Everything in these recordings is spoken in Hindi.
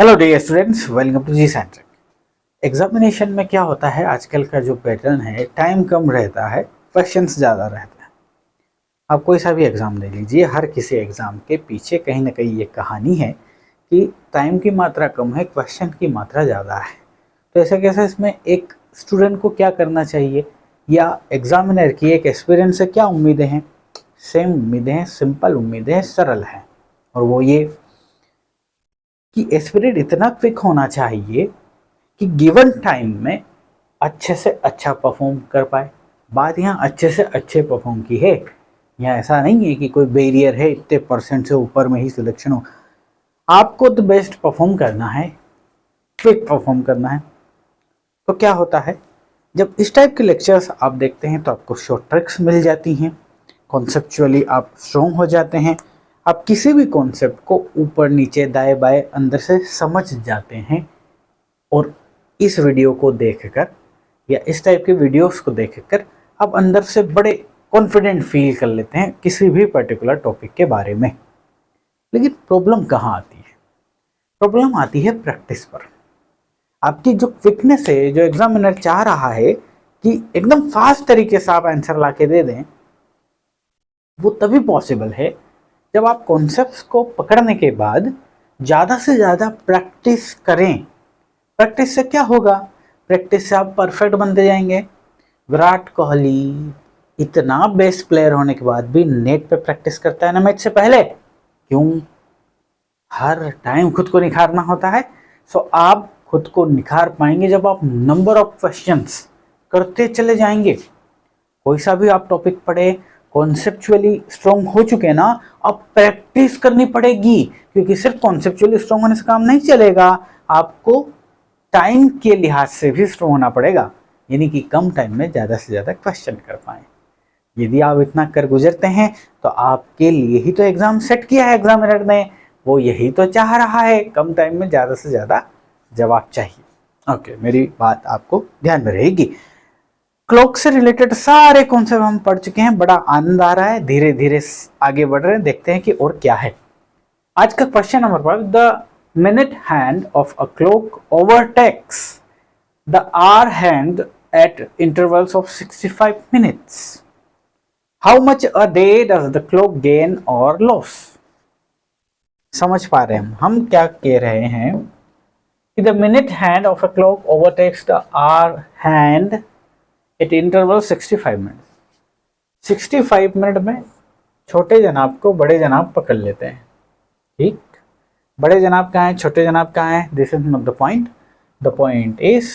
Hello dear students, welcome to G centre. Examination में क्या होता है, आजकल का जो पैटर्न है, टाइम कम रहता है, क्वेश्चंस ज़्यादा रहते हैं। आप कोई सा भी एग्ज़ाम ले लीजिए, हर किसी एग्ज़ाम के पीछे कहीं ना कहीं ये कहानी है कि टाइम की मात्रा कम है, क्वेश्चन की मात्रा ज़्यादा है। तो ऐसा कैसा, इसमें एक स्टूडेंट को क्या करना चाहिए या एग्जामिनर की एक एक्सपीरियंस से क्या उम्मीदें हैं? सेम उम्मीदें हैं, सिंपल उम्मीदें हैं, सरल हैं। और वो ये कि एस्पिरेट इतना क्विक होना चाहिए कि गिवन टाइम में अच्छे से अच्छा परफॉर्म कर पाए। बात यहाँ अच्छे से अच्छे परफॉर्म की है, यहाँ ऐसा नहीं है कि कोई बैरियर है इतने परसेंट से ऊपर में ही सिलेक्शन हो। आपको तो बेस्ट परफॉर्म करना है, क्विक परफॉर्म करना है। तो क्या होता है, जब इस टाइप के लेक्चर्स आप देखते हैं तो आपको शॉर्ट ट्रिक्स मिल जाती हैं, कॉन्सेप्चुअली आप स्ट्रॉन्ग हो जाते हैं, आप किसी भी कॉन्सेप्ट को ऊपर नीचे दाएं बाएं अंदर से समझ जाते हैं। और इस वीडियो को देखकर या इस टाइप के वीडियोस को देखकर आप अंदर से बड़े कॉन्फिडेंट फील कर लेते हैं किसी भी पर्टिकुलर टॉपिक के बारे में। लेकिन प्रॉब्लम कहाँ आती है? प्रॉब्लम आती है प्रैक्टिस पर। आपकी जो क्विकनेस है, जो एग्जामिनर चाह रहा है कि एकदम फास्ट तरीके से आप आंसर ला के दे दें, वो तभी पॉसिबल है जब आप कॉन्सेप्ट्स को पकड़ने के बाद ज़्यादा से ज़्यादा प्रैक्टिस करें। प्रैक्टिस से क्या होगा? प्रैक्टिस से आप परफेक्ट बनते जाएंगे। विराट कोहली इतना बेस्ट प्लेयर होने के बाद भी नेट पे प्रैक्टिस करता है ना मैच से पहले। क्यों? हर टाइम खुद को निखारना होता है। सो आप खुद को निखार पाएंगे जब आप नंबर ऑफ क्वेश्चंस करते चले जाएंगे। कोई सा भी आप टॉपिक पढ़े, कॉन्सेप्चुअली स्ट्रॉन्ग हो चुके ना, अब प्रैक्टिस करनी पड़ेगी, क्योंकि सिर्फ कॉन्सेप्चुअली स्ट्रॉन्ग होने से काम नहीं चलेगा, आपको टाइम के लिहाज से भी स्ट्रॉन्ग होना पड़ेगा, यानी कि कम टाइम में ज़्यादा से ज़्यादा क्वेश्चन कर पाएँ। यदि आप इतना कर गुजरते हैं तो आपके लिए ही तो एग्ज़ाम सेट किया है एग्जामिनर ने, वो यही तो चाह रहा है, कम टाइम में ज़्यादा से ज़्यादा जवाब चाहिए। ओके, मेरी बात आपको ध्यान में रहेगी। क्लॉक से रिलेटेड सारे कॉन्सेप्ट हम पढ़ चुके हैं, बड़ा आनंद आ रहा है, धीरे धीरे आगे बढ़ रहे हैं, देखते हैं कि और क्या है। आज का question number 5, the minute hand of a clock overtakes the hour hand at intervals of 65 minutes. How much a day does the clock gain or lose? समझ पा रहे हैं हम क्या कह रहे हैं कि the minute hand of a clock overtakes the hour hand at intervals 65 minutes. 65 minute में छोटे जनाब को बड़े जनाब पकड़ लेते हैं, ठीक? बड़े जनाब कहाँ हैं, छोटे जनाब कहाँ हैं? This is not the point. The point is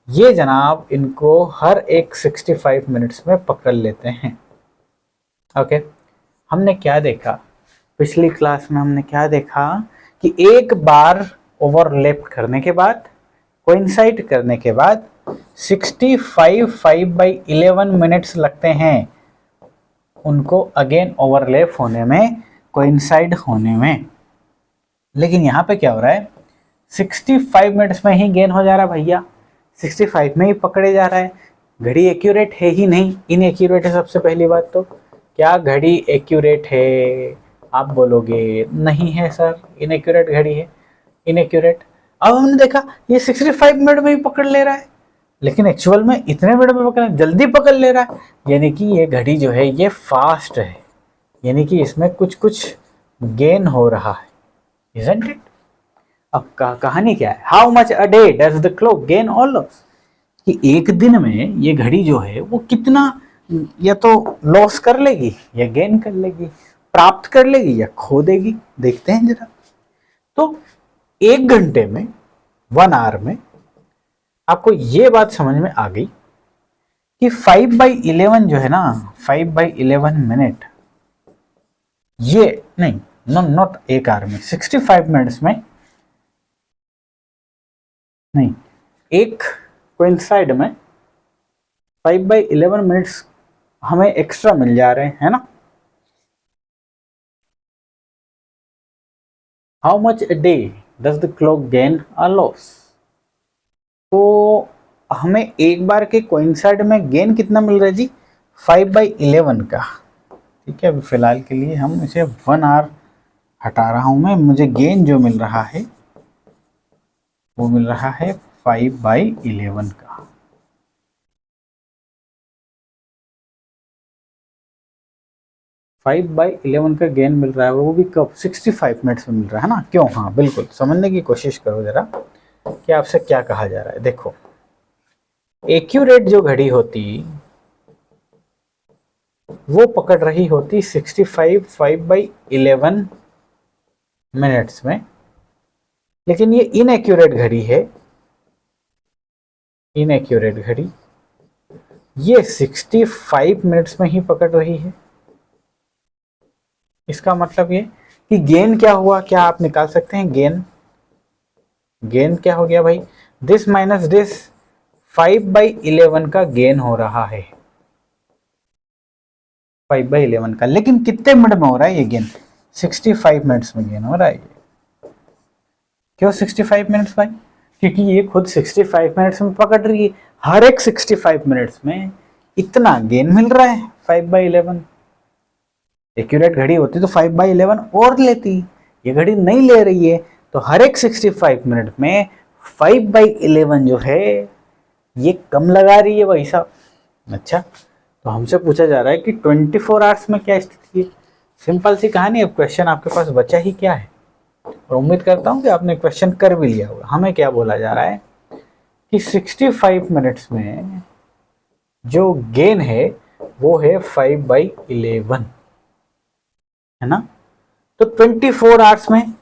ये जनाब इनको हर एक 65 मिनट्स में पकड़ लेते हैं। ओके, हमने क्या देखा पिछली क्लास में? हमने क्या देखा कि एक बार ओवरलैप करने के बाद, कोइंसाइड करने के बाद 65 5/11 मिनट्स लगते हैं उनको अगेन ओवरलैप होने में, कोइंसाइड होने में। लेकिन यहाँ पे क्या हो रहा है, 65 मिनट्स में ही गेन हो जा रहा है भैया, 65 में ही पकड़े जा रहा है। घड़ी एक्यूरेट है ही नहीं, इनएक्यूरेट है। सबसे पहली बात तो, क्या घड़ी एक्यूरेट है? आप बोलोगे नहीं है सर, इनएक्यूरेट घड़ी है, इनएक्यूरेट। अब हमने देखा ये 65 मिनट में ही पकड़ ले रहा है, लेकिन एक्चुअल में इतने मिनट में पकड़, जल्दी पकड़ ले रहा है, यानी कि ये घड़ी जो है ये फास्ट है, यानी कि इसमें कुछ कुछ गेन हो रहा है, isn't it? अब कहानी क्या है? How much a day does the clock gain और लॉस? कि एक दिन में ये घड़ी जो है वो कितना या तो लॉस कर लेगी या गेन कर लेगी, प्राप्त कर लेगी या खो देगी। देखते हैं जरा। तो एक घंटे में, 1 आवर में, आपको ये बात समझ में आ गई कि 5/11 जो है ना, 5/11 मिनट, ये नहीं, नॉट एक आवर में, 65 मिनट्स में नहीं, एक कोइंसाइड में 5/11 मिनट्स हमें एक्स्ट्रा मिल जा रहे हैं, है ना? How much a day does the clock gain a loss? तो हमें एक बार के कोइंसाइड में गेन कितना मिल रहा है जी? 5/11 का। ठीक है, अभी फिलहाल के लिए हम इसे 1 आवर हटा रहा हूं मैं। मुझे गेन जो मिल रहा है वो मिल रहा है 5/11 का। फाइव बाई 11 का गेन मिल रहा है, वो भी कब? 65 मिनट्स में मिल रहा है ना। क्यों? हाँ बिल्कुल, समझने की कोशिश करो जरा कि आपसे क्या कहा जा रहा है। देखो, एक्यूरेट जो घड़ी होती वो पकड़ रही होती 65 5/11 मिनट्स में, लेकिन ये इनएक्यूरेट घड़ी है, इनएक्यूरेट घड़ी ये 65 मिनट्स में ही पकड़ रही है। इसका मतलब ये कि गेन क्या हुआ, क्या आप निकाल सकते हैं? गेन क्या हो गया भाई? दिस माइनस दिस, 5/11 का गेन हो रहा है, 5/11 का। लेकिन कितने मिनट में हो रहा है ये गेन? 65 मिनट्स में गेन हो रहा है ये। क्यों 65 मिनट्स भाई? क्योंकि ये खुद 65 मिनट्स में पकड़ रही है। हर एक 65 मिनट्स में इतना गेन मिल रहा है 5/11। एक्यूरेट घड़ी होती तो 5/11 और लेती, ये घड़ी नहीं ले रही है, तो हर एक 65 मिनट में 5/11 जो है ये कम लगा रही है भाई साहब। अच्छा, तो हमसे पूछा जा रहा है कि 24 आवर्स में क्या स्थिति है। सिंपल सी कहानी। अब क्वेश्चन आपके पास बचा ही क्या है, और उम्मीद करता हूं कि आपने क्वेश्चन कर भी लिया होगा। हमें क्या बोला जा रहा है कि 65 मिनट्स में जो गेन है वो है 5/11, है ना। तो 24 आवर्स में,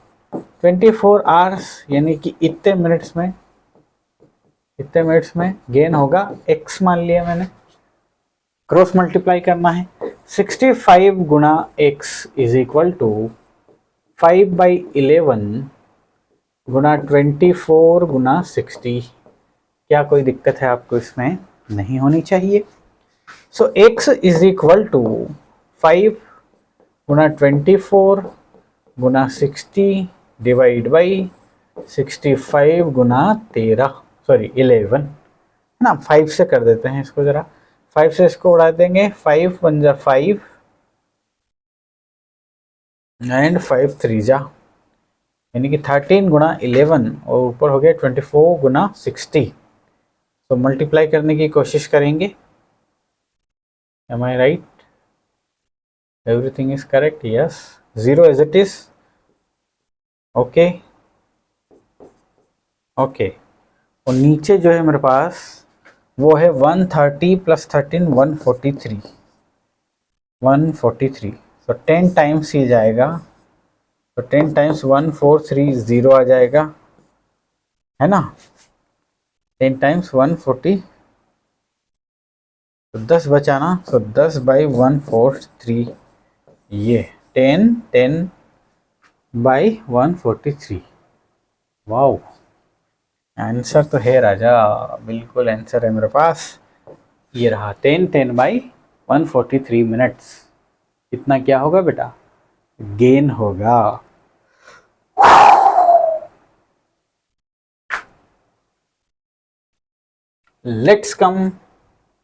24 आवर्स यानी कि इतने मिनट्स में गेन होगा x, मान लिया मैंने, क्रॉस मल्टीप्लाई करना है। 65 गुना x इज इक्वल टू 5/11 गुना 24 गुना 60। क्या कोई दिक्कत है आपको इसमें? नहीं होनी चाहिए। So x is equal to 5 गुना 24 गुना 60 डिवाइड बाई 65 गुना 11, है ना। 5 से कर देते हैं इसको जरा, 5 से इसको उड़ा देंगे, 5 1 जा 5 एंड 5 3 जा, यानी कि 13 गुना 11 और ऊपर हो गया 24 गुना 60। तो मल्टीप्लाई करने की कोशिश करेंगे। Am I right? Everything is correct? Yes, 0 as it is. Okay okay. और नीचे जो है मेरे पास वो है 130 प्लस 13 143। तो 10 टाइम्स ही जाएगा, तो 10 टाइम्स 1430 आ जाएगा, है ना। 10 टाइम्स 140, तो 10 बचाना, तो 10/143, ये 10/143। वाओ, आंसर तो है राजा, बिल्कुल आंसर है मेरे पास। ये रहा 10/143 मिनट्स। कितना क्या होगा बेटा? गेन होगा। Let's come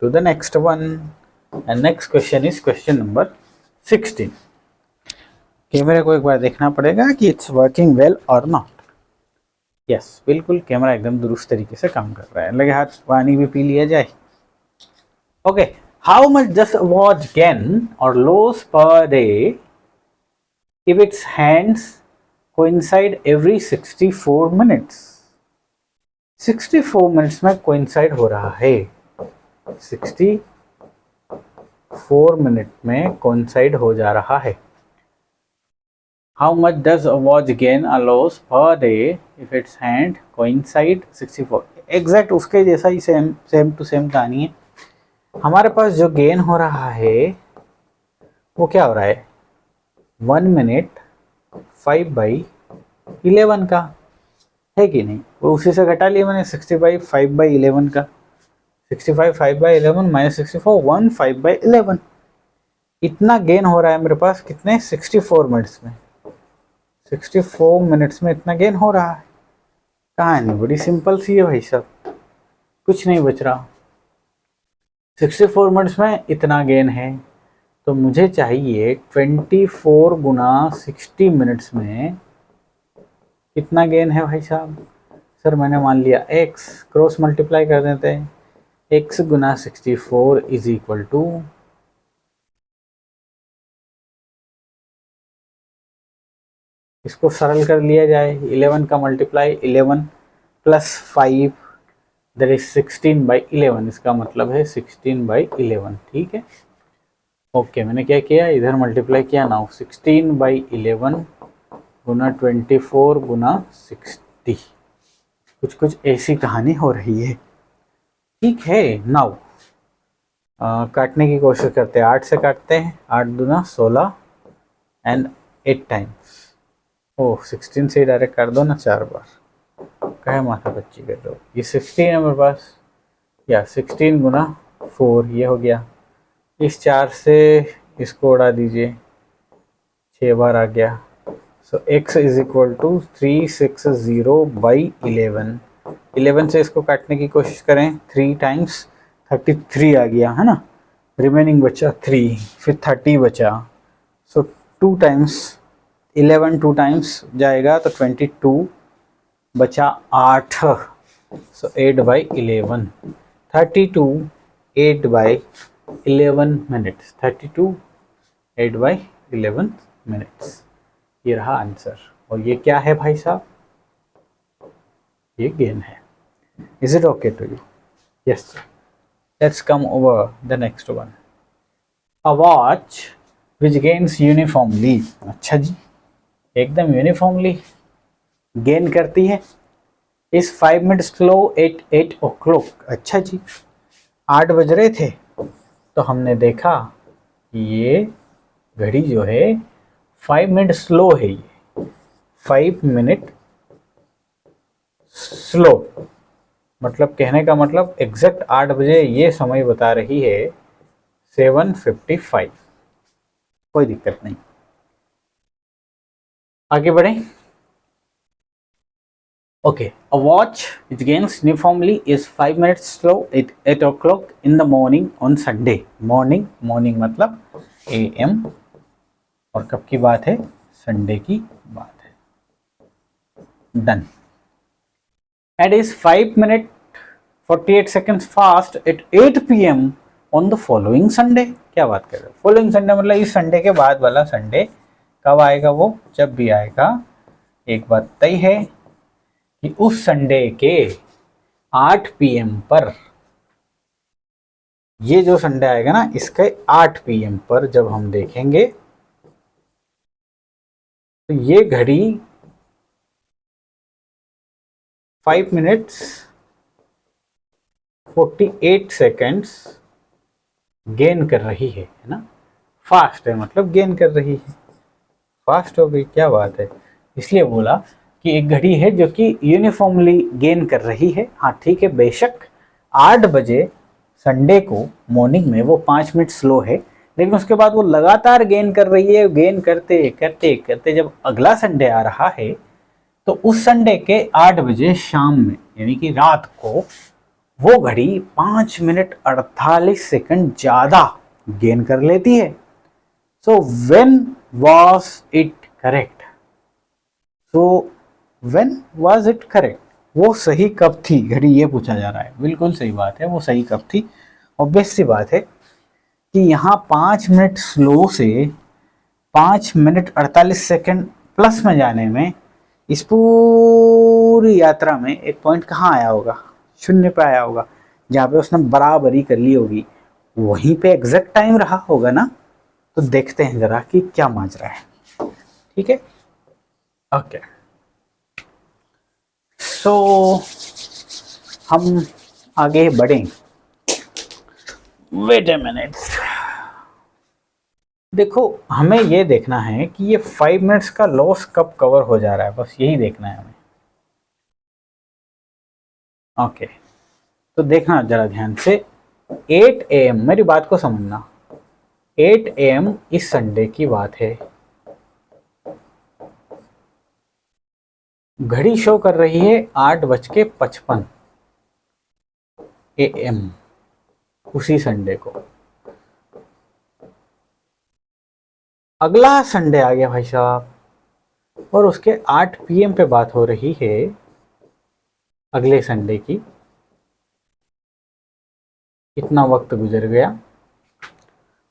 to the next one, and next question is question number 16। कैमरे को एक बार देखना पड़ेगा कि इट्स वर्किंग वेल और नॉट। यस, बिल्कुल कैमरा एकदम दुरुस्त तरीके से काम कर रहा है। लगे हाथ, पानी भी पी लिया जाए। Okay, how much does watch gain और loss per day if its hands coincide every 64 minutes? 64 minutes में कोइंसाइड हो रहा है, 64 मिनट में कोइंसाइड हो जा रहा है। How much does a watch gain or loss per day if its hand coincide 64? Exact उसके जैसा ही सेम टू सेम कहानी है। हमारे पास जो गेन हो रहा है वो क्या हो रहा है? 1 मिनट 5/11 का, है कि नहीं। वो उसी से घटा लिया मैंने 65 5/11 का। 65 5/11 माइनस 64 1 5/11। इतना गेन हो रहा है मेरे पास कितने? 64 मिनट्स में। 64 मिनट्स में इतना गेन हो रहा है। कहानी बड़ी सिंपल सी है भाई साहब, कुछ नहीं बच रहा। 64 मिनट्स में इतना गेन है, तो मुझे चाहिए 24 गुना 60 मिनट्स में कितना गेन है भाई साहब? सर मैंने मान लिया x, क्रॉस मल्टीप्लाई कर देते हैं, x गुना 64 इज इक्वल टू, इसको सरल कर लिया जाए, 11 का मल्टीप्लाई 11 प्लस 5 दैट इज 16/11, इसका मतलब है 16/11, ठीक है। ओके, मैंने क्या किया, इधर मल्टीप्लाई किया ना, 16/11 गुना 24 गुना 60, कुछ कुछ ऐसी कहानी हो रही है, ठीक है। नाउ काटने की कोशिश करते हैं, 8 से काटते हैं, 8 दूना 16 एंड 8 टाइम्स, ओह 16 से डायरेक्ट कर दो ना 4 बार, कहे माथा बच्ची कर दो। ये 16 है मेरे पास, या 16 गुना 4 ये हो गया, इस 4 से इसको उड़ा दीजिए, 6 बार आ गया। सो x इज इक्वल टू 360/11, 11 से इसको काटने की कोशिश करें, 3 टाइम्स 33 आ गया है ना, रिमेनिंग बचा 3, फिर 30 बचा, सो 2 टाइम्स 11 2 टाइम्स जाएगा तो 22 बचा 8, सो 8/11, 32 8/11 मिनट्स, 32 8/11 मिनट्स, ये रहा आंसर। और ये क्या है भाई साहब, ये गेन है। Is it okay to you? Yes sir. Let's come over the next one, a watch which gains uniformly, अच्छा जी, एकदम यूनिफॉर्मली गेन करती है, is 5 minute slow eight 8 o'clock, अच्छा जी, 8 बज रहे थे तो हमने देखा ये घड़ी जो है 5 मिनट स्लो है, ये 5 मिनट स्लो, मतलब कहने का मतलब एग्जैक्ट 8 बजे ये समय बता रही है 7:55, कोई दिक्कत नहीं, आगे बढ़े। Okay, a watch which gains uniformly is 5 minutes slow eight 8 o'clock in the morning on Sunday, morning, morning मतलब AM, और कब की बात है, संडे की बात है, done. And is 5 minute 48 seconds fast at 8 PM on the following Sunday, क्या बात कर रहे हो, फॉलोइंग संडे मतलब इस संडे के बाद वाला संडे, कब आएगा वो, जब भी आएगा, एक बात तय है कि उस संडे के 8 PM पर, ये जो संडे आएगा ना इसके 8 PM पर जब हम देखेंगे तो ये घड़ी 5 मिनट्स 48 सेकेंड्स गेन कर रही है ना, फास्ट है मतलब गेन कर रही है, फास्ट हो गई, क्या बात है, इसलिए बोला कि एक घड़ी है जो कि यूनिफॉर्मली गेन कर रही है। हाँ ठीक है, बेशक 8 बजे संडे को मॉर्निंग में वो 5 मिनट स्लो है, लेकिन उसके बाद वो लगातार गेन कर रही है, गेन करते करते करते जब अगला संडे आ रहा है तो उस संडे के 8 बजे शाम में यानी कि रात को वो घड़ी 5 मिनट 48 सेकंड ज़्यादा गेन कर लेती है। So when was it correct, so when was it correct, वो सही कब थी घड़ी, ये पूछा जा रहा है, बिल्कुल सही बात है, वो सही कब थी। ऑब्वियस सी बात है कि यहाँ 5 मिनट स्लो से 5 मिनट 48 सेकंड प्लस में जाने में, इस पूरी यात्रा में एक पॉइंट कहाँ आया होगा, शून्य पे आया होगा, जहाँ पे उसने बराबरी कर ली होगी, वहीं पे एग्जैक्ट टाइम रहा होगा ना। तो देखते हैं जरा कि क्या माजरा है, ठीक है, ओके। सो हम आगे बढ़ें, वेट ए मिनट, देखो हमें ये देखना है कि ये 5 मिनट्स का लॉस कब कवर हो जा रहा है, बस यही देखना है हमें, ओके। तो देखना जरा ध्यान से, 8 AM, मेरी बात को समझना, 8 AM इस संडे की बात है, घड़ी शो कर रही है 8:55 AM उसी संडे को। अगला संडे आ गया भाई साहब और उसके 8 PM पे बात हो रही है अगले संडे की कितना वक्त गुजर गया,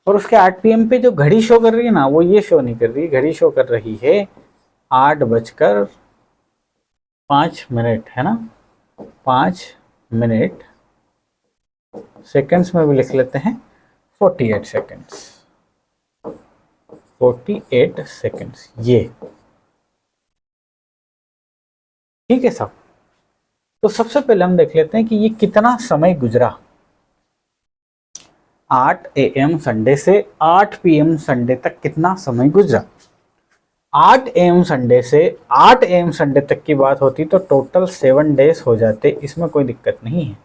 और उसके 8 PM पे जो घड़ी शो कर रही है ना, वो ये शो नहीं कर रही, घड़ी शो कर रही है 8:05 है ना, 5 मिनट, सेकंड्स में भी लिख लेते हैं 48 सेकंड्स, 48 सेकंड्स ये, ठीक है साहब। तो सबसे पहले हम देख लेते हैं कि ये कितना समय गुजरा। 8 AM संडे से 8 PM संडे तक कितना समय गुजरा। 8 AM संडे से 8 AM संडे तक की बात होती तो टोटल 7 डेज हो जाते, इसमें कोई दिक्कत नहीं है।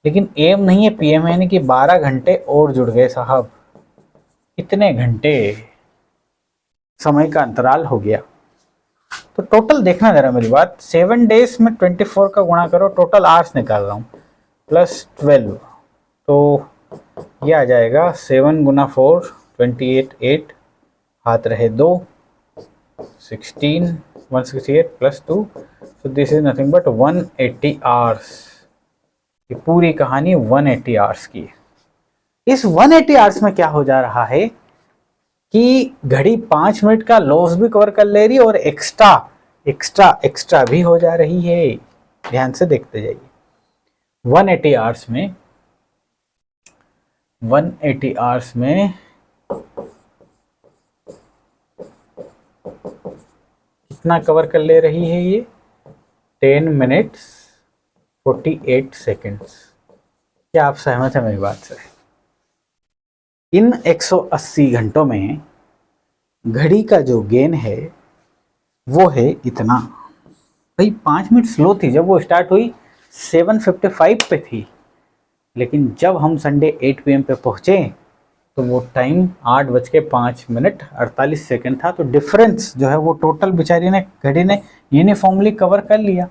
लेकिन AM नहीं है, PM है, यानी कि 12 घंटे और जुड़ गए साहब। इतने घंटे समय का अंतराल हो गया। तो टोटल देखना जरा मेरी बात, 7 डेज में 24 का गुणा करो, टोटल आवर्स निकाल रहा हूँ, प्लस 12, तो ये आ जाएगा 7 गुना 4 28, 8 हाथ रहे 2, 16 168 plus 2, so this is nothing but 180 hours. ये पूरी कहानी 180 आवर्स की है। इस 180 आवर्स में क्या हो जा रहा है कि घड़ी 5 मिनट का लॉस भी कवर कर ले रही है और एक्स्ट्रा भी हो जा रही है। ध्यान से देखते जाइए, 180 आवर्स में 180 आवर्स में कितना कवर कर ले रही है ये, 10 मिनट्स 48 सेकेंड्स। क्या आप सहमत हैं मेरी बात से? इन 180 घंटों में घड़ी का जो गेन है वो है इतना। भाई 5 मिनट स्लो थी जब वो स्टार्ट हुई, 7:55 पे थी, लेकिन जब हम संडे 8 PM पे पहुंचे तो वो टाइम 8:05 था। तो डिफरेंस जो है वो टोटल बेचारी ने, घड़ी ने यूनिफॉर्मली कवर कर लिया।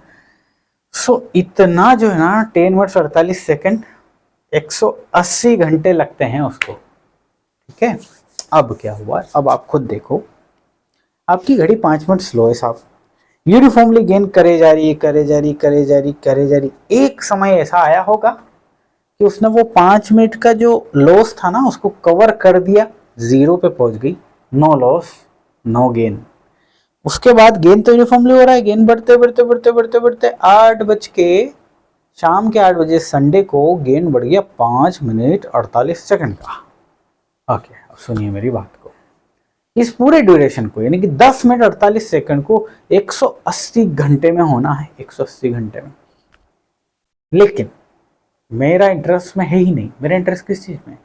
सो इतना जो है ना 10 मिनट 48 सेकेंड, 180 घंटे लगते हैं उसको, ठीक है। अब क्या हुआ, अब आप खुद देखो, आपकी घड़ी 5 मिनट स्लो है साहब, यूनिफॉर्मली गेन करे जा रही है। एक समय ऐसा आया होगा कि उसने वो 5 मिनट का जो लॉस था ना उसको कवर कर दिया, 0 पे पहुंच गई, नो लॉस नो गेन। उसके बाद गेन तो यूनिफॉर्मली हो रहा है, गेन बढ़ते शाम के 8 बजे संडे को गेन बढ़ गया 5 मिनट 48 सेकंड का। ओके, अब सुनिए मेरी बात को, इस पूरे ड्यूरेशन को यानी कि 10 मिनट 48 सेकंड को 180 घंटे में होना है, 180 घंटे में। लेकिन मेरा इंटरेस्ट में है ही नहीं। मेरा इंटरेस्ट किस चीज में?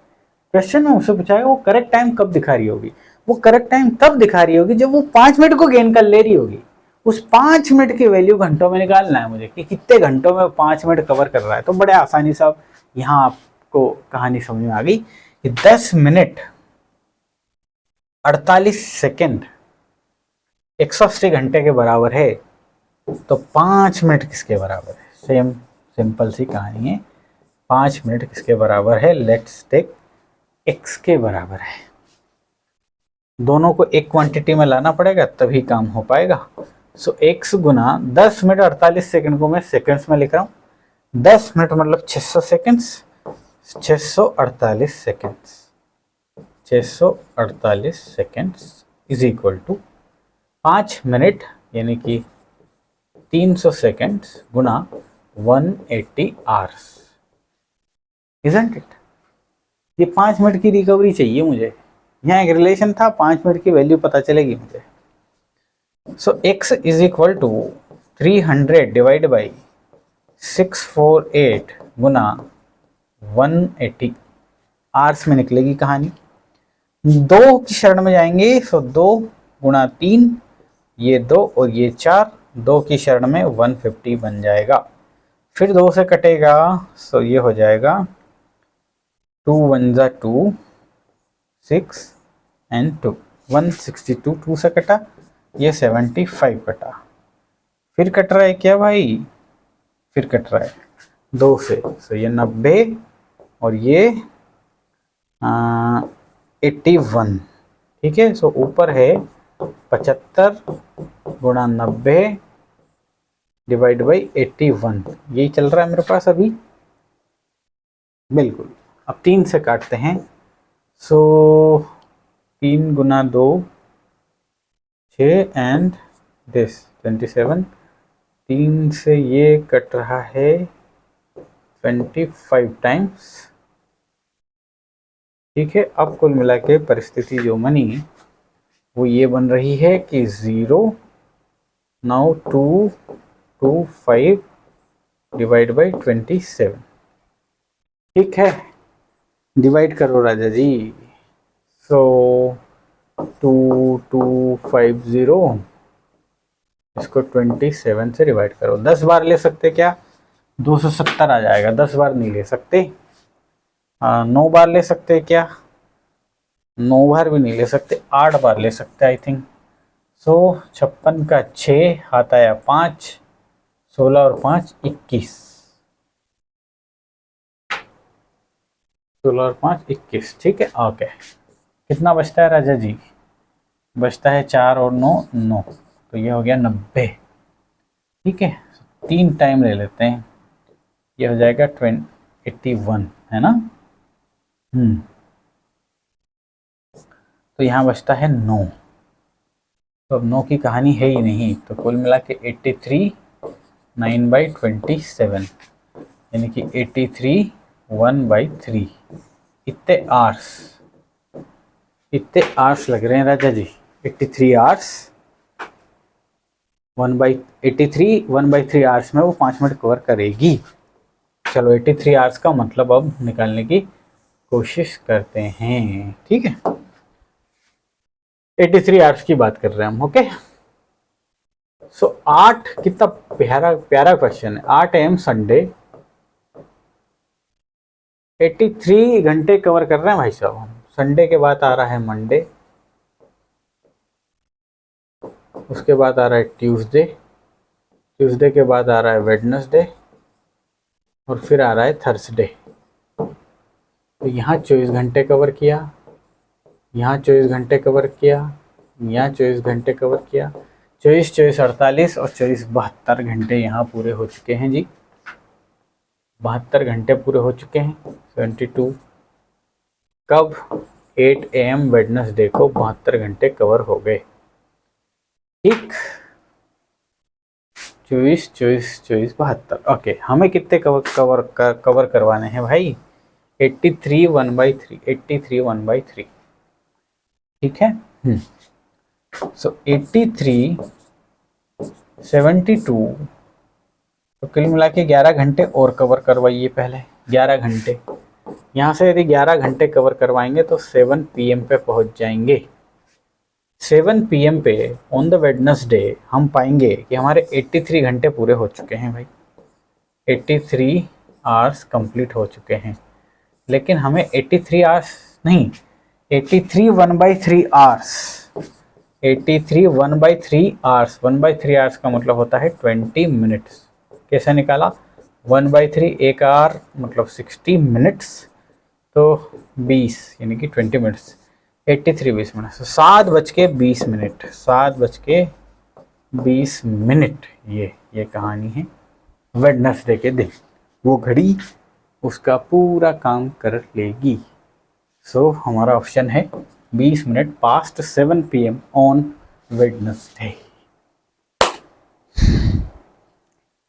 क्वेश्चन में मुझसे पूछा है वो करेक्ट टाइम कब दिखा रही होगी। वो करेक्ट टाइम तब दिखा रही होगी जब वो 5 मिनट को गेन कर ले रही होगी। उस 5 मिनट की वैल्यू घंटों में निकालना है मुझे कि कितने घंटों में 5 मिनट कवर कर रहा है। तो बड़े आसानी से अब यहाँ आपको कहानी समझ में आ गई कि 10 मिनट 48 सेकेंड 180 घंटे के बराबर है, तो 5 मिनट किसके बराबर है? सेम सिंपल सी कहानी है, 5 मिनट किसके बराबर है? लेट्स टेक x के बराबर है। दोनों को एक क्वांटिटी में लाना पड़ेगा तभी काम हो पाएगा। सो x गुना 10 मिनट 48 सेकंड को मैं सेकंड्स में लिख रहा हूँ। 10 मिनट मतलब 600 seconds, 648 seconds, 648 seconds is equal to 5 minute यानी कि 300 सेकंड्स गुना 180 आवर्स, इजंट इट? ये 5 मिनट की रिकवरी चाहिए मुझे। यहाँ एक रिलेशन था, 5 मिनट की वैल्यू पता चलेगी मुझे। So x is equal to 300 divide by 648 गुना 180 आवर्स में निकलेगी कहानी। 2 की शरण में जाएंगे, सो 2 गुणा 3, ये 2 और ये 4, 2 की शरण में 150 बन जाएगा। फिर 2 से कटेगा, सो ये हो जाएगा 2 1 जा 2, 6 एंड 2, 162, 2 से कटा, ये 75 कटा। फिर कट रहा है क्या भाई? फिर कट रहा है 2 से, सो ये 90 और ये 81, ठीक है। सो ऊपर है 75 गुणा 90 डिवाइड बाई 81, यही चल रहा है मेरे पास अभी। बिल्कुल, अब 3 से काटते हैं। सो 3 गुना 2 6 एंड दिस 27, 3 से ये कट रहा है 25 टाइम्स। ठीक है, अब कुल मिला के परिस्थिति जो बनी वो ये बन रही है कि 0 नाउ 225 डिवाइड बाई 27। ठीक है, डिवाइड करो राजा जी। सो 2250, इसको 27 से डिवाइड करो। 10 बार ले सकते क्या? 270 आ जाएगा। 10 बार नहीं ले सकते। 9 बार ले सकते क्या? 9 बार भी नहीं ले सकते, 8 बार ले सकते आई थिंक। सो 56 का 6 हाथ आया 5, 16 और 5 21, 16 और 5 21। ठीक है, ओके। कितना बचता है राजा जी? बचता है 4 और 9 9, तो ये हो गया 90। ठीक है, 3 टाइम ले लेते हैं, ये हो जाएगा 81, है ना। तो यहाँ बचता है 9। तो अब 9 की कहानी है ही नहीं, तो कुल मिला के 83 9/27, यानी कि 83 1/3। इतने आवर्स लग रहे हैं राजा जी। 83 आवर्स 1/83 1/3 आवर्स में वो 5 मिनट कवर करेगी। चलो 83 आवर्स का मतलब अब निकालने की कोशिश करते हैं। ठीक है, 83 आवर्स की बात कर रहे हैं हम। ओके, सो 8, कितना प्यारा प्यारा क्वेश्चन है। 8 AM संडे, 83 घंटे कवर कर रहे हैं भाई साहब हम। संडे के बाद आ रहा है मंडे, उसके बाद आ रहा है ट्यूसडे, ट्यूसडे के बाद आ रहा है वेडनेसडे, और फिर आ रहा है थर्सडे। तो यहाँ 24 घंटे कवर किया, यहाँ 24 घंटे कवर किया, यहाँ 24 घंटे कवर किया। 24 24 48 और 24 72 घंटे यहाँ पूरे हो चुके हैं जी। 72 घंटे पूरे हो चुके हैं। 72 कब? 8 AM वेडनेसडे को 72 घंटे कवर हो गए। ठीक, 24 24 24 72। ओके, हमें कितने कवर करवाने हैं भाई? 83 1/3, 83 1/3। ठीक है, सो 83 72, तो कुल मिला के 11 घंटे और कवर करवाइए पहले। 11 घंटे यहाँ से यदि 11 घंटे कवर करवाएंगे तो 7 PM पे पहुंच जाएंगे। 7 PM पे ऑन द वेडनेसडे हम पाएंगे कि हमारे 83 घंटे पूरे हो चुके हैं भाई। 83 आवर्स कंप्लीट हो चुके हैं। लेकिन हमें 83 आवर्स नहीं, 83 1/3 आवर्स, 83 1/3 आवर्स। 1/3 आवर्स का मतलब होता है 20 मिनट्स। कैसे निकाला? 1/3 1 आवर मतलब 60 मिनट्स, तो 20 यानी कि 20 मिनट्स। 83 20 मिनट, 7:20, 7:20। ये कहानी है वेडनेसडे के दिन। वो घड़ी उसका पूरा काम कर लेगी। सो हमारा ऑप्शन है 20 minute past 7 PM on Wednesday.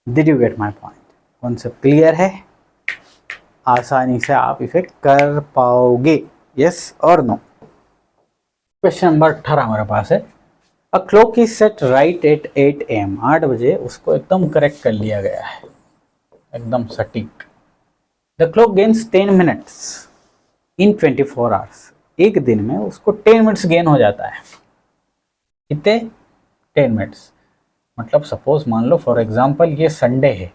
Did you get my point? Concept clear है? आसानी से आप इसे कर पाओगे, यस और नो। क्वेश्चन नंबर 18 हमारे पास है। A clock is set right at 8 AM, 8 बजे उसको एकदम करेक्ट कर लिया गया है, एकदम सटीक। The clock gains 10 minutes in 24 hours, एक दिन में उसको 10 मिनट्स गेन हो जाता है। कितने? 10 मिनट्स। मतलब सपोज मान लो फॉर एग्जांपल ये संडे है,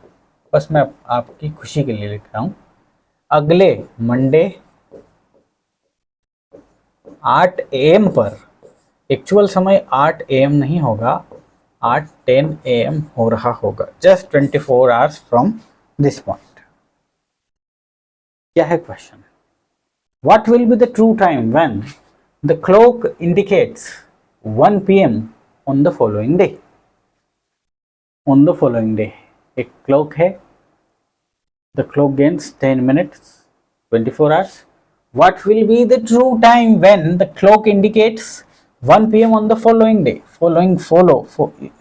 बस मैं आपकी खुशी के लिए लिख रहा हूँ। अगले मंडे 8 AM पर, एक्चुअल समय 8 AM नहीं होगा, 8:10 AM हो रहा होगा, just 24 hours from this point. क्या है question? What will be the true time when the clock indicates 1 PM on the following day? On the following day. एक क्लॉक है, the clock gains 10 minutes 24 hours। what will be the true time when the clock indicates 1 PM on the following day?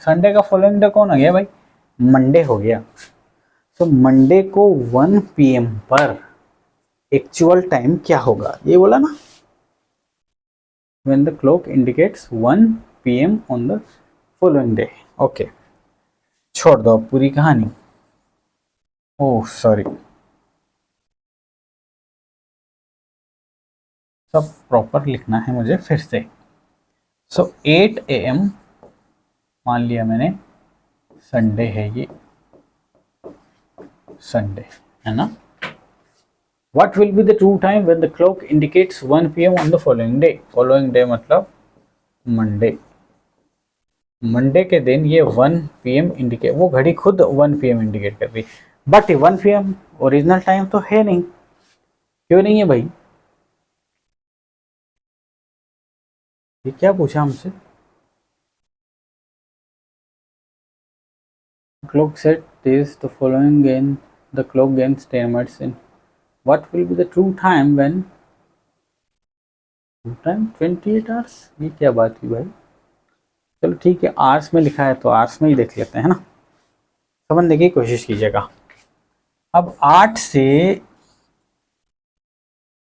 Sunday का फॉलोइंग डे कौन हो गया भाई? मंडे हो गया। तो मंडे को 1 PM पर एक्चुअल टाइम क्या होगा, ये बोला ना, when the clock indicates 1 PM on the following day। Okay, छोड़ दो अब पूरी कहानी। ओह सॉरी, सब प्रॉपर लिखना है मुझे फिर से। सो 8 AM मान लिया मैंने, संडे है ये, संडे है ना। What will be the true time when the clock indicates 1 PM on the following day? Following day मतलब मंडे। मंडे के दिन ये 1 PM इंडिकेट, वो घड़ी खुद 1 PM इंडिकेट कर रही, बट 1 PM ओरिजिनल टाइम तो है नहीं। क्यों नहीं है भाई? ये क्या पूछा हमसे? Clock set this the following gain, the clock gains 10 minutes in what will be the true time when true time 28 hours। ये क्या बात हुई भाई? चलो ठीक है, आवर्स में लिखा है तो आवर्स में ही देख लेते हैं ना, समझने की कोशिश कीजिएगा। अब 8 से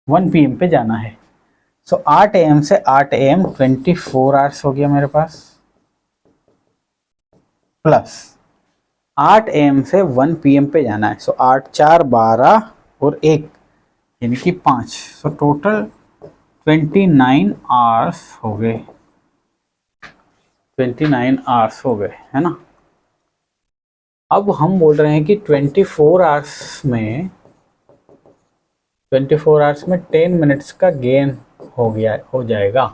1 PM पे जाना है। सो 8 AM से 8 AM 24 आवर्स हो गया मेरे पास, प्लस 8 AM से 1 PM पे जाना है। सो 8 4 12 और 1 यानी कि 5। सो टोटल 29 आवर्स हो गए, 29 आवर्स हो गए, है ना। अब हम बोल रहे हैं कि 24 आवर्स में 10 मिनट्स का गेन हो जाएगा,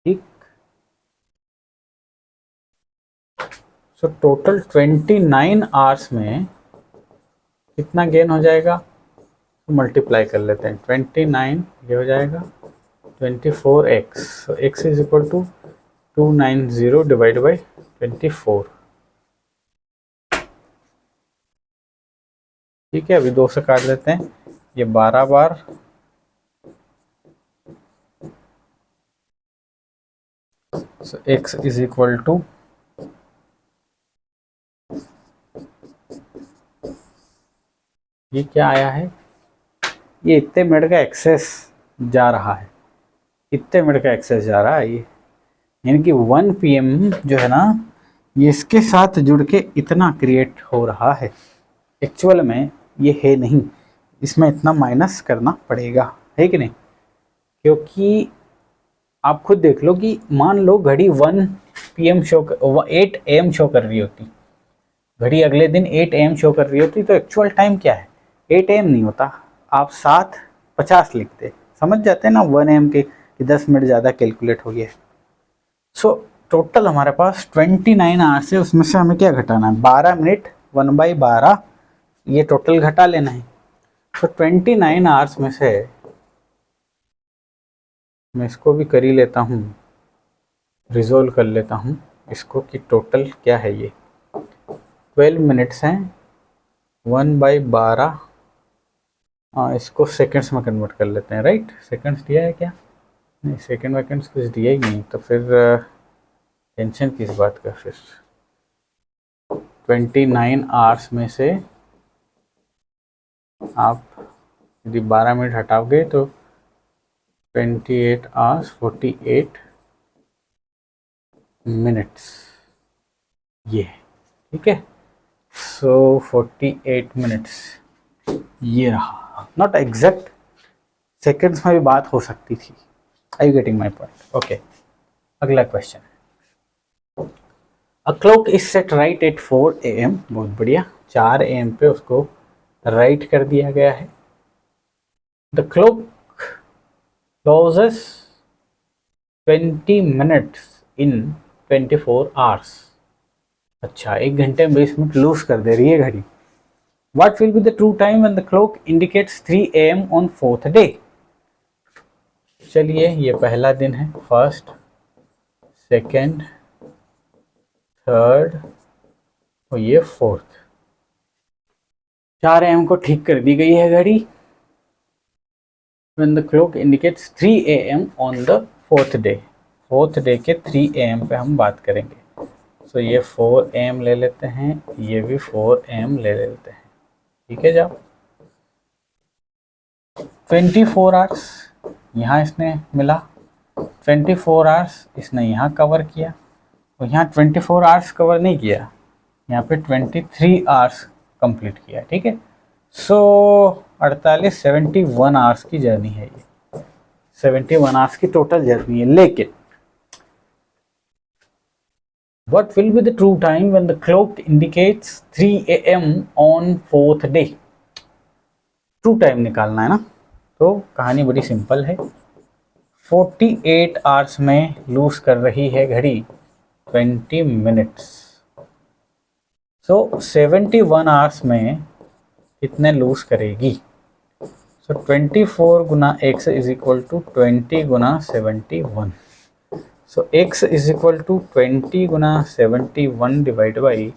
ठीक। सो टोटल 29 आवर्स में कितना गेन हो जाएगा, तो मल्टीप्लाई कर लेते हैं। 29 ये हो जाएगा 24x, so x is equal to 290 divide by 24, ठीक है। अभी 2 से काट देते हैं, ये 12 बार, so x is equal to ये क्या आया है, ये इतने मिनट का एक्सेस जा रहा है, इतने मिनट का एक्सेस जा रहा है ये, यानी कि 1 PM जो है ना, ये इसके साथ जुड़ के इतना क्रिएट हो रहा है। एक्चुअल में ये है नहीं, इसमें इतना माइनस करना पड़ेगा, है कि नहीं? क्योंकि आप खुद देख लो कि मान लो घड़ी 1 PM शो 8 AM शो कर रही होती, घड़ी अगले दिन 8 AM शो कर रही होती, तो एक्चुअल टाइम क्या है? 8 AM नहीं होता, आप 7:50 लिखते, समझ जाते हैं ना 1 AM के कि 10 मिनट ज़्यादा कैलकुलेट हो गया। सो टोटल हमारे पास 29 आवर्स है, उसमें से हमें क्या घटाना है? 12 मिनट 1/12 ये टोटल घटा लेना है। तो 29 आवर्स में से मैं इसको भी कर ही लेता हूँ, रिजोल्व कर लेता हूँ इसको कि टोटल क्या है। ये 12 मिनट्स हैं, 1/12, इसको सेकंड्स में कन्वर्ट कर लेते हैं, राइट। सेकंड्स दिया है क्या? नहीं, सेकंड वैकेंड्स कुछ दिया ही नहीं, तो फिर टेंशन किस बात का। फिर 29 आवर्स में से आप यदि 12 मिनट हटाओगे तो 28 आवर्स 48 मिनट्स, ये ठीक है। सो 48 मिनट्स ये रहा, नॉट एग्जैक्ट, सेकंड्स में भी बात हो सकती थी। Are you getting my point? Okay, अगला question. A clock is set right at 4 AM, बहुत बढ़िया, 4 AM पे उसको राइट कर दिया गया है। The clock closes 20 minutes in 24 hours. अच्छा, 1 घंटे में 20 मिनट लूज कर दे रही है घड़ी। What will be the true time when the clock indicates 3 AM on 4th day? चलिए, ये पहला दिन है, फर्स्ट, सेकेंड, थर्ड और ये फोर्थ। 4 AM को ठीक कर दी गई है घड़ी। When the clock indicates 3 AM on the fourth day, fourth day के 3 AM पे हम बात करेंगे। तो ये 4 AM ले लेते हैं, ये भी 4 AM ले लेते हैं, ठीक है। जब 24 आवर्स यहाँ इसने मिला, 24 आवर्स इसने यहाँ कवर किया, और यहाँ 24 आवर्स कवर नहीं किया, यहाँ पे 23 आवर्स कंप्लीट किया, ठीक है। सो 71 आवर्स की जर्नी है ये, 71 आवर्स की टोटल जर्नी है। लेकिन what will be the true time when the clock indicates 3 AM on fourth day? True time निकालना है ना, तो कहानी बड़ी सिंपल है। 48 आवर्स में लूज कर रही है घड़ी 20 मिनट्स। सो 71 आवर्स में कितने लूज करेगी? सो 24 गुना x इज इक्वल टू 20 गुना 71। So x is equal to 20 गुना 71 डिवाइड बाई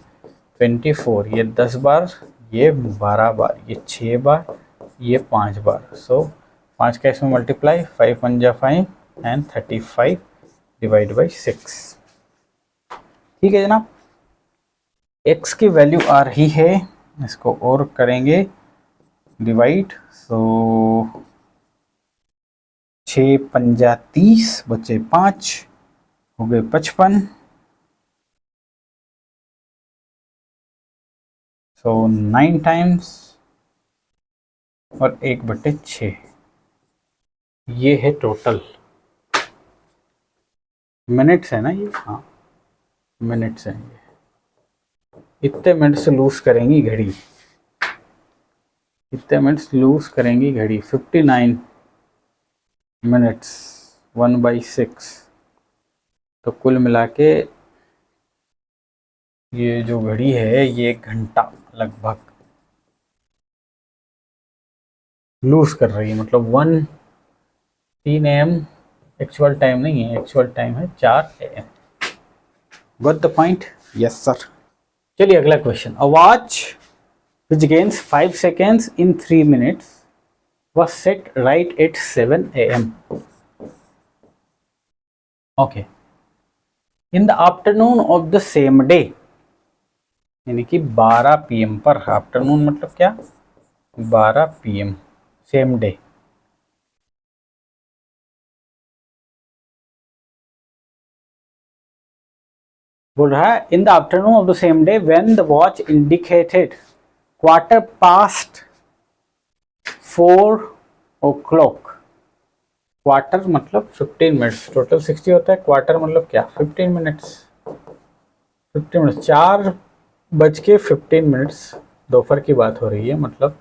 24। ये 10 बार, ये 12 बार, ये 6 बार, ये 5 बार। सो 5 का इसमें मल्टीप्लाई, 5 1 जा 5 एंड 35 डिवाइड बाई 6, ठीक है जनाब। x की वैल्यू आ रही है, इसको और करेंगे डिवाइड। सो 6 पंजा 30 बचे 5 हो गए 55। सो 9 टाइम्स और 1/6, ये है टोटल। मिनट्स है ना ये, हाँ मिनट्स हैं ये। इतने मिनट्स लूज करेंगी घड़ी, इतने मिनट्स लूज करेंगी घड़ी। 59 मिनट्स 1/6, तो कुल मिला के ये जो घड़ी है ये 1 घंटा लगभग लूज कर रही है। मतलब 3 AM एक्चुअल टाइम नहीं है, एक्चुअल टाइम है 4 AM। Got the point? Yes sir. चलिए अगला question. A watch which gains 5 seconds in 3 minutes was set right at 7 AM. Okay. In the afternoon of the same day, यानी कि 12 PM पर, आफ्टरनून मतलब क्या, 12 PM सेम डे। बोल रहा है in the afternoon of the same day when the watch indicated quarter past 4 o'clock। Quarter मतलब 15 मिनट्स, टोटल 60 होता है, क्वार्टर मतलब क्या, 15 मिनट्स। 15 मिनट्स, 4:15 दोपहर की बात हो रही है, मतलब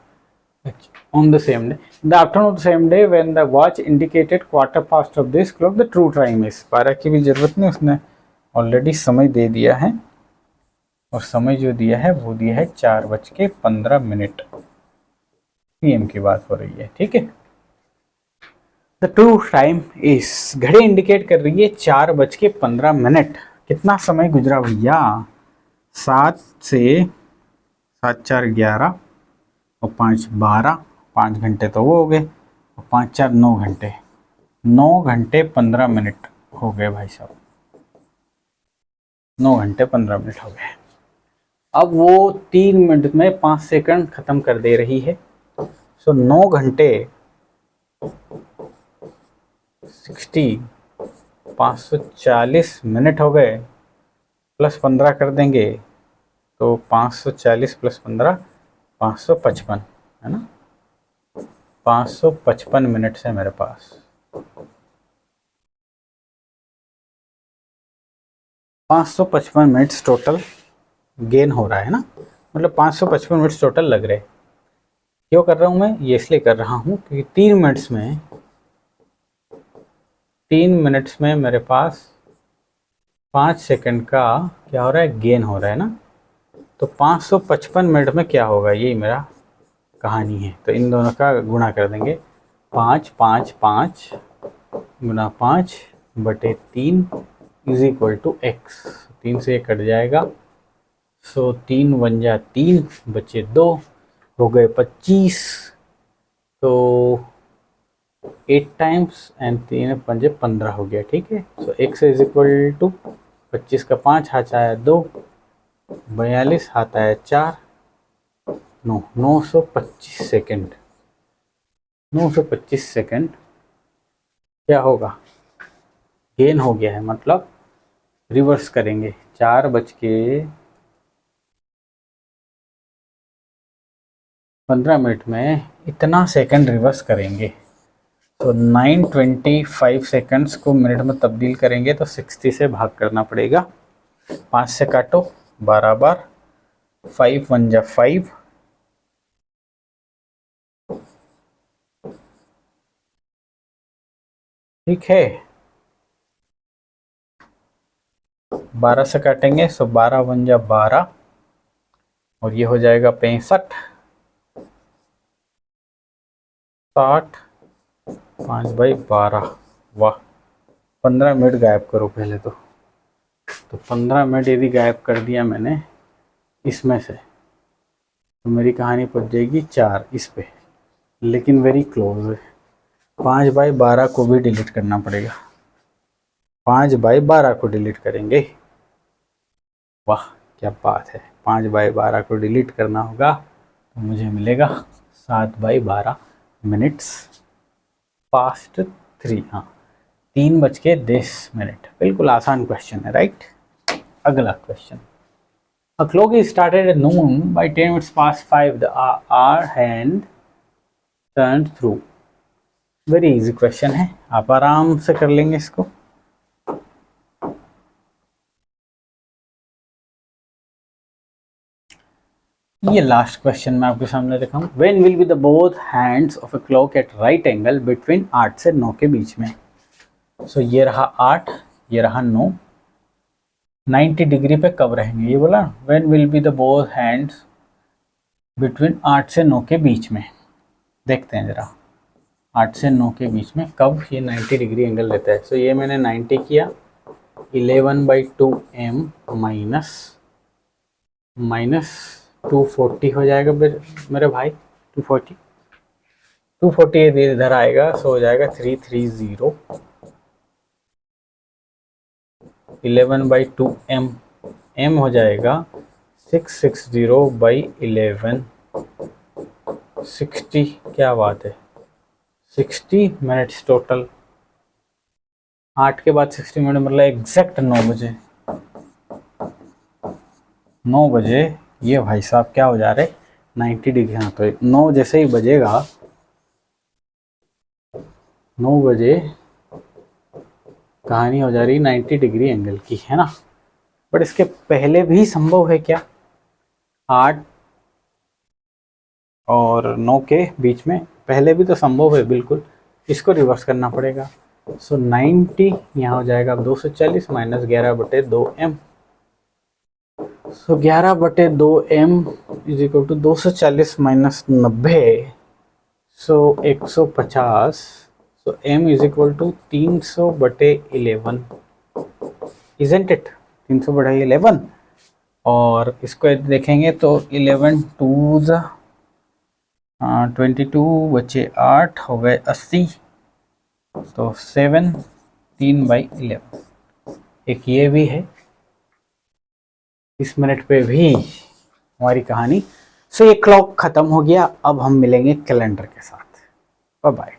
on the same day, the afternoon of the same day when the watch indicated quarter past of this clock the true time is. 12 की भी जरूरत नहीं, उसने ऑलरेडी समय दे दिया है, और समय जो दिया है वो दिया है 4:15 PM की बात हो रही है, ठीक है। द ट्रू टाइम इज, घड़ी इंडिकेट कर रही है 4:15। कितना समय गुजरा भैया? 7 से 7 4 11 और 5 12, 5 घंटे तो वो हो गए, और 5 4 9 घंटे, 9 घंटे 15 मिनट हो गए भाई साहब, 9 घंटे 15 मिनट हो गए। अब वो 3 मिनट में 5 सेकंड खत्म कर दे रही है। सो 9 घंटे 60, 540 मिनट हो गए, प्लस 15 कर देंगे तो 540 प्लस 15 555 है ना। 555 मिनट्स है मेरे पास। 555 मिनट्स टोटल गेन हो रहा है ना, मतलब 555 मिनट्स टोटल लग रहे। क्यों कर रहा हूँ मैं ये? इसलिए कर रहा हूँ क्योंकि 3 मिनट्स में मेरे पास 5 सेकंड का क्या हो रहा है, गेन हो रहा है ना। तो 555 मिनट में क्या होगा, यही मेरा कहानी है। तो इन दोनों का गुणा कर देंगे, 5 5 5 गुना 5/3 इज इक्वल टू एक्स। 3 से ये कट जाएगा, सो 3 वन जा 3, बचे 2, हो गए 25। तो 8 टाइम्स एंड 3 पंजे 15 हो गया, ठीक है। सो एक्स इज इक्वल टू 25 का 5 हाथ आया 2, 42 हाथ आया 4, 925 सेकेंड। 925 सेकेंड क्या होगा, गेन हो गया है, मतलब रिवर्स करेंगे। 4:15 में इतना सेकंड रिवर्स करेंगे, तो 925 सेकंड्स को मिनट में तब्दील करेंगे तो 60 से भाग करना पड़ेगा। 5 से काटो, 12 बार, 5 वन जा 5, ठीक है। 12 से काटेंगे, सो 12 वन जा 12, और ये हो जाएगा 65, 60, 5/12। वाह, 15 मिनट गायब करो पहले तो 15 मिनट यदि गायब कर दिया मैंने इसमें से, तो मेरी कहानी पहुंच जाएगी 4 इस पे, लेकिन वेरी क्लोज है। 5/12 को भी डिलीट करना पड़ेगा, 5/12 को डिलीट करेंगे। वाह क्या बात है, 5/12 को डिलीट करना होगा तो मुझे मिलेगा 7/12 मिनट्स पास्ट 3। हाँ, 3:10। बिल्कुल आसान क्वेश्चन है, राइट। अगला question, A clock is started at noon. By 10 minutes past 5, the hour hand turned through. Very easy question है, आप आराम से कर लेंगे इसको। ये लास्ट क्वेश्चन मैं आपके सामने रखा हूँ। When will be the both hands of a clock at right angle between 8 से 9 के बीच में। सो ये रहा 8, ये रहा 9, 90 डिग्री पे कब रहेंगे, ये बोला। When will be the both hands between 8 से 9 के बीच में, देखते हैं जरा। 8 से 9 के बीच में कब ये 90 डिग्री एंगल लेता है। सो ये मैंने 90 किया, 11/2m माइनस 240 हो जाएगा मेरे भाई। 240 इधर आएगा, सो हो जाएगा 330। 11/2m, m हो जाएगा 660/11, 60, क्या बात है, 60 मिनट्स टोटल। 8 के बाद 60 मिनट मतलब एग्जैक्ट 9 बजे। 9 बजे ये भाई साहब क्या हो जा रहे 90 डिग्री। हाँ, तो 9 जैसे ही बजेगा, 9 बजे कहानी हो जा रही 90 डिग्री एंगल की, है ना। बट इसके पहले भी संभव है क्या, 8 और 9 के बीच में पहले भी तो संभव है, बिल्कुल। इसको रिवर्स करना पड़ेगा। सो 90 यहाँ हो जाएगा 240 minus 11/2m। So 11/2m is equal to 240 minus 90, so 150। So m is equal to 300/11, isn't it, 300/11। और इसको देखेंगे तो 11 2 22 बचे 8, हो गए 80, तो 7, 3/11। एक ये भी है, इस मिनट पे भी हमारी कहानी। सो ये क्लॉक खत्म हो गया, अब हम मिलेंगे कैलेंडर के साथ। Bye bye.